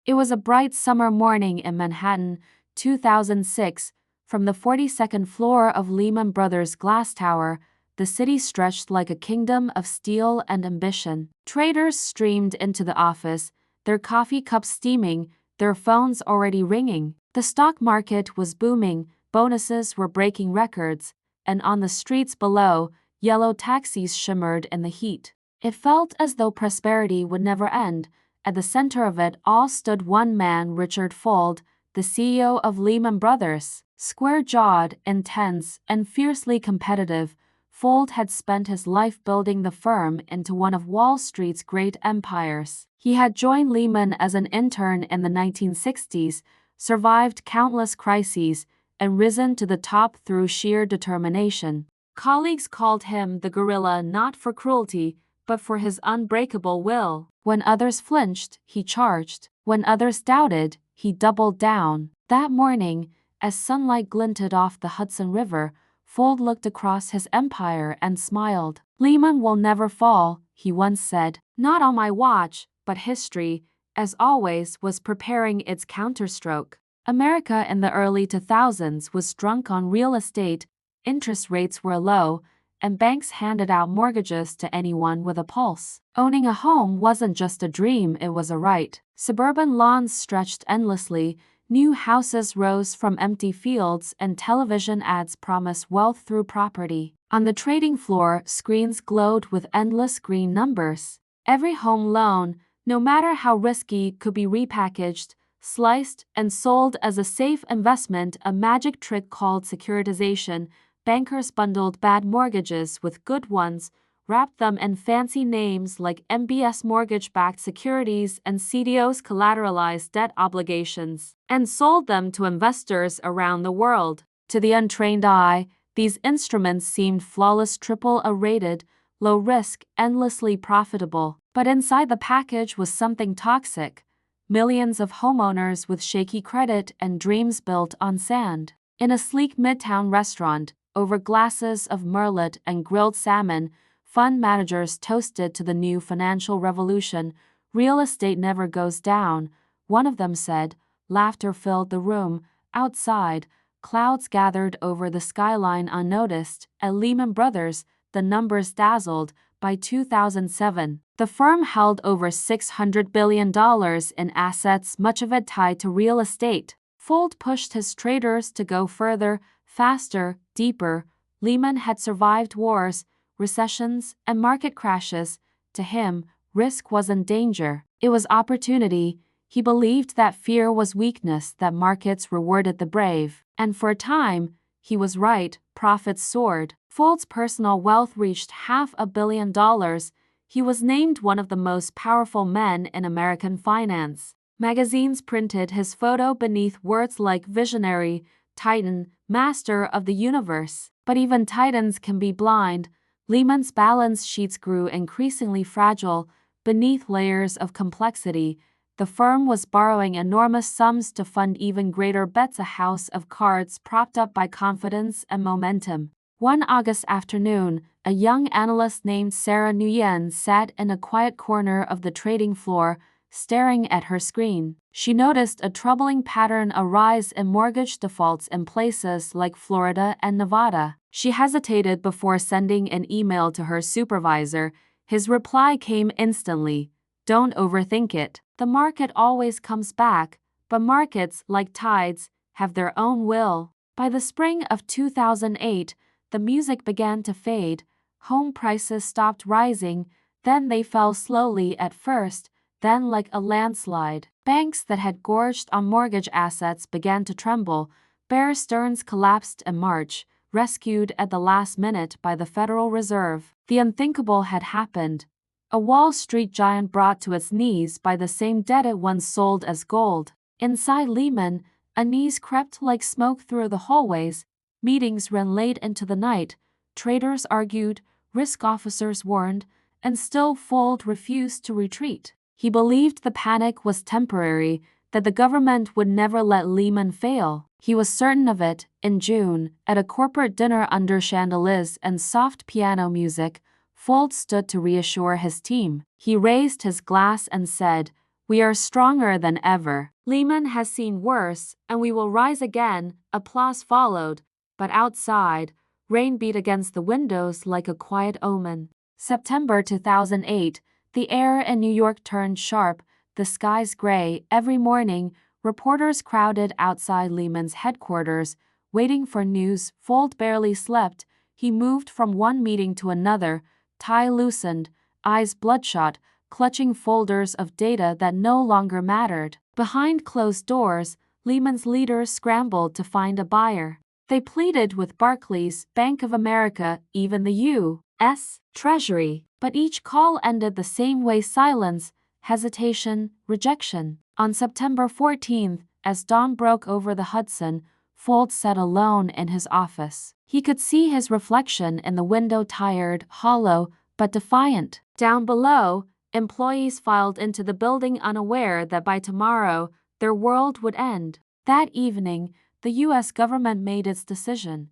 It was a bright summer morning in Manhattan, 2006. From the 42nd floor of Lehman Brothers' glass tower, the city stretched like a kingdom of steel and ambition. Traders streamed into the office, their coffee cups steaming, their phones already ringing. The stock market was booming, bonuses were breaking records, and on the streets below, yellow taxis shimmered in the heat. It felt as though prosperity would never end. At the center of it all stood one man, Richard Fuld, the CEO of Lehman Brothers. Square-jawed, intense, and fiercely competitive, Fuld had spent his life building the firm into one of Wall Street's great empires. He had joined Lehman as an intern in the 1960s, survived countless crises, and risen to the top through sheer determination. Colleagues called him the gorilla not for cruelty, but for his unbreakable will. When others flinched, he charged. When others doubted, he doubled down. That morning, as sunlight glinted off the Hudson River, Fuld looked across his empire and smiled. "Lehman will never fall," he once said. "Not on my watch," but history, as always, was preparing its counterstroke. America in the early 2000s was drunk on real estate, interest rates were low, and banks handed out mortgages to anyone with a pulse. Owning a home wasn't just a dream, it was a right. Suburban lawns stretched endlessly, new houses rose from empty fields, and television ads promised wealth through property. On the trading floor, screens glowed with endless green numbers. Every home loan, no matter how risky, could be repackaged, sliced, and sold as a safe investment, a magic trick called securitization. Bankers bundled bad mortgages with good ones, wrapped them in fancy names like MBS mortgage-backed securities and CDOs collateralized debt obligations, and sold them to investors around the world. To the untrained eye, these instruments seemed flawless, triple-A rated, low risk, endlessly profitable. But inside the package was something toxic. Millions of homeowners with shaky credit and dreams built on sand. In a sleek midtown restaurant, over glasses of Merlot and grilled salmon, fund managers toasted to the new financial revolution. "Real estate never goes down," one of them said. Laughter filled the room. Outside, clouds gathered over the skyline unnoticed. At Lehman Brothers, the numbers dazzled. By 2007, the firm held over $600 billion in assets, much of it tied to real estate. Fuld pushed his traders to go further, faster, deeper. Lehman had survived wars, recessions, and market crashes. To him, risk wasn't danger, it was opportunity. He believed that fear was weakness, that markets rewarded the brave. And for a time, he was right. Profits soared. Fuld's personal wealth reached $500 million. He was named one of the most powerful men in American finance. Magazines printed his photo beneath words like visionary, titan, master of the universe. But even titans can be blind. Lehman's balance sheets grew increasingly fragile. Beneath layers of complexity, the firm was borrowing enormous sums to fund even greater bets, a house of cards propped up by confidence and momentum. One August afternoon, a young analyst named Sarah Nguyen sat in a quiet corner of the trading floor, staring at her screen. She noticed a troubling pattern, a rise in mortgage defaults in places like Florida and Nevada. She hesitated before sending an email to her supervisor. His reply came instantly: "Don't overthink it. The market always comes back, but markets, like tides, have their own will." By the spring of 2008, the music began to fade. Home prices stopped rising, then they fell slowly at first, then like a landslide. Banks that had gorged on mortgage assets began to tremble. Bear Stearns collapsed in March, rescued at the last minute by the Federal Reserve. The unthinkable had happened. A Wall Street giant brought to its knees by the same debt it once sold as gold. Inside Lehman, unease crept like smoke through the hallways. Meetings ran late into the night. Traders argued, risk officers warned, and still Fuld refused to retreat. He believed the panic was temporary, that the government would never let Lehman fail. He was certain of it. In June, at a corporate dinner under chandeliers and soft piano music, Fuld stood to reassure his team. He raised his glass and said, We are stronger than ever. Lehman has seen worse, and we will rise again. Applause followed, but outside, rain beat against the windows like a quiet omen. September 2008, the air in New York turned sharp, the skies gray. Every morning, reporters crowded outside Lehman's headquarters, waiting for news. Fuld barely slept. He moved from one meeting to another, tie loosened, eyes bloodshot, clutching folders of data that no longer mattered. Behind closed doors, Lehman's leaders scrambled to find a buyer. They pleaded with Barclays, Bank of America, even the U.S. Treasury. But each call ended the same way: silence, hesitation, rejection. On September 14th, as dawn broke over the Hudson, Fuld sat alone in his office. He could see his reflection in the window, tired, hollow, but defiant. Down below, employees filed into the building, unaware that by tomorrow, their world would end. That evening, the U.S. government made its decision.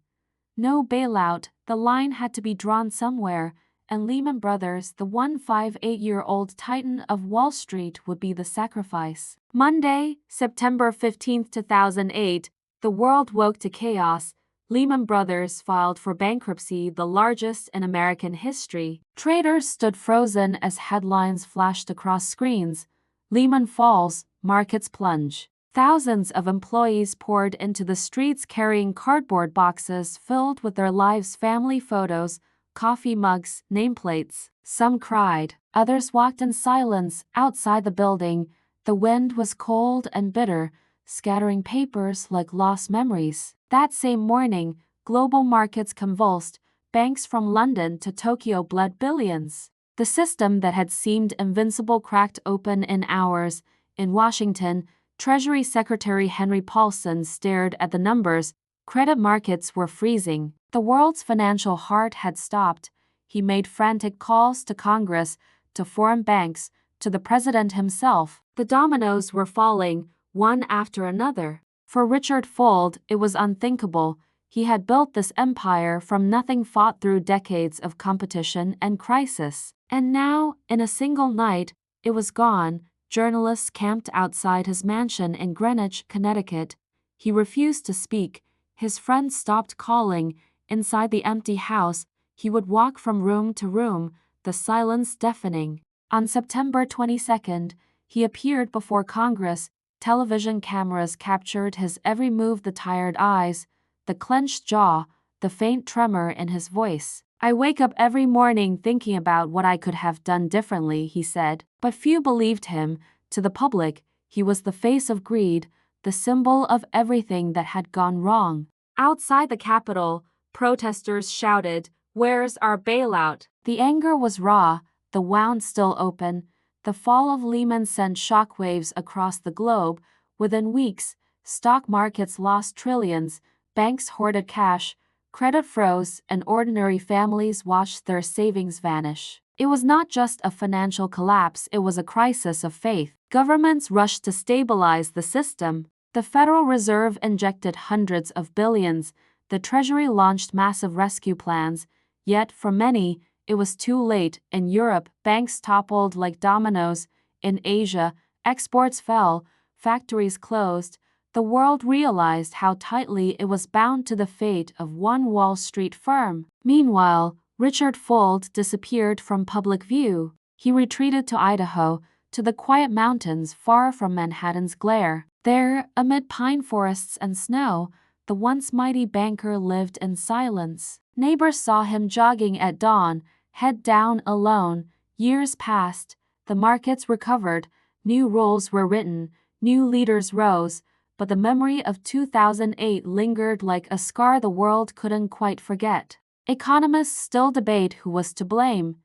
No bailout, the line had to be drawn somewhere, and Lehman Brothers, the 158-year-old titan of Wall Street, would be the sacrifice. Monday, September 15, 2008, the world woke to chaos. Lehman Brothers filed for bankruptcy, the largest in American history. Traders stood frozen as headlines flashed across screens. Lehman falls, markets plunge. Thousands of employees poured into the streets carrying cardboard boxes filled with their lives' family photos, coffee mugs, nameplates. Some cried. Others walked in silence outside the building. The wind was cold and bitter, scattering papers like lost memories. That same morning, global markets convulsed. Banks from London to Tokyo bled billions. The system that had seemed invincible cracked open in hours. In Washington, Treasury Secretary Henry Paulson stared at the numbers. Credit markets were freezing. The world's financial heart had stopped. He made frantic calls to Congress, to foreign banks, to the president himself. The dominoes were falling, one after another. For Richard Fuld, it was unthinkable. He had built this empire from nothing, fought through decades of competition and crisis. And now, in a single night, it was gone. Journalists camped outside his mansion in Greenwich, Connecticut. He refused to speak. His friends stopped calling. Inside the empty house, he would walk from room to room, the silence deafening. On September 22nd, he appeared before Congress. Television cameras captured his every move, the tired eyes, the clenched jaw, the faint tremor in his voice. "I wake up every morning thinking about what I could have done differently," he said. But few believed him. To the public, he was the face of greed, the symbol of everything that had gone wrong. Outside the Capitol, protesters shouted, "Where's our bailout?" The anger was raw, the wound still open. The fall of Lehman sent shockwaves across the globe. Within weeks, stock markets lost trillions, banks hoarded cash, credit froze, and ordinary families watched their savings vanish. It was not just a financial collapse, it was a crisis of faith. Governments rushed to stabilize the system. The Federal Reserve injected hundreds of billions. The Treasury launched massive rescue plans. Yet, for many, it was too late. In Europe, banks toppled like dominoes. In Asia, exports fell, factories closed. The world realized how tightly it was bound to the fate of one Wall Street firm. Meanwhile, Richard Fuld disappeared from public view. He retreated to Idaho, to the quiet mountains far from Manhattan's glare. There, amid pine forests and snow, the once mighty banker lived in silence. Neighbors saw him jogging at dawn, head down, alone. Years passed, the markets recovered, new rules were written, new leaders rose, but the memory of 2008 lingered like a scar the world couldn't quite forget. Economists still debate who was to blame: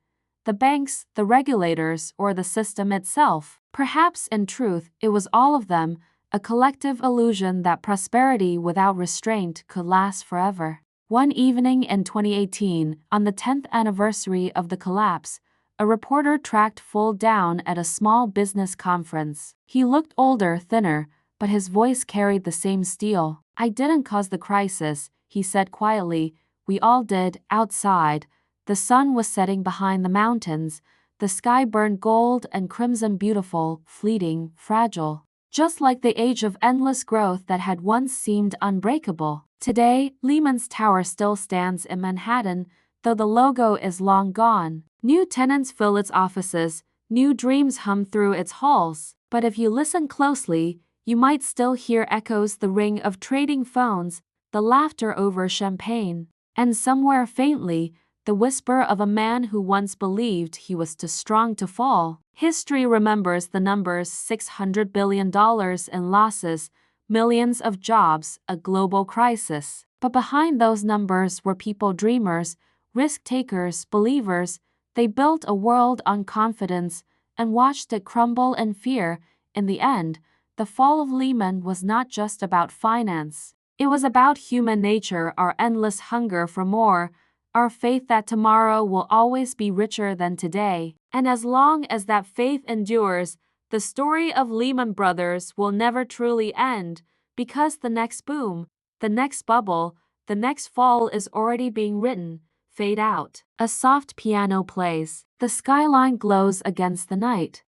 the banks, the regulators, or the system itself. Perhaps in truth, it was all of them, a collective illusion that prosperity without restraint could last forever. One evening in 2018, on the 10th anniversary of the collapse, a reporter tracked Fuld down at a small business conference. He looked older, thinner, but his voice carried the same steel. "I didn't cause the crisis," he said quietly. "We all did." Outside, the sun was setting behind the mountains. the sky burned gold and crimson, beautiful, fleeting, fragile. Just like the age of endless growth that had once seemed unbreakable. Today, Lehman's Tower still stands in Manhattan, though the logo is long gone. New tenants fill its offices, new dreams hum through its halls. But if you listen closely, you might still hear echoes, the ring of trading phones, the laughter over champagne, and somewhere faintly, the whisper of a man who once believed he was too strong to fall. History remembers the numbers: $600 billion in losses, millions of jobs, a global crisis. But behind those numbers were people, dreamers, risk-takers, believers. They built a world on confidence and watched it crumble in fear. In the end, the fall of Lehman was not just about finance. It was about human nature, our endless hunger for more, our faith that tomorrow will always be richer than today. And as long as that faith endures, the story of Lehman Brothers will never truly end, because the next boom, the next bubble, the next fall is already being written. Fade out. A soft piano plays. The skyline glows against the night.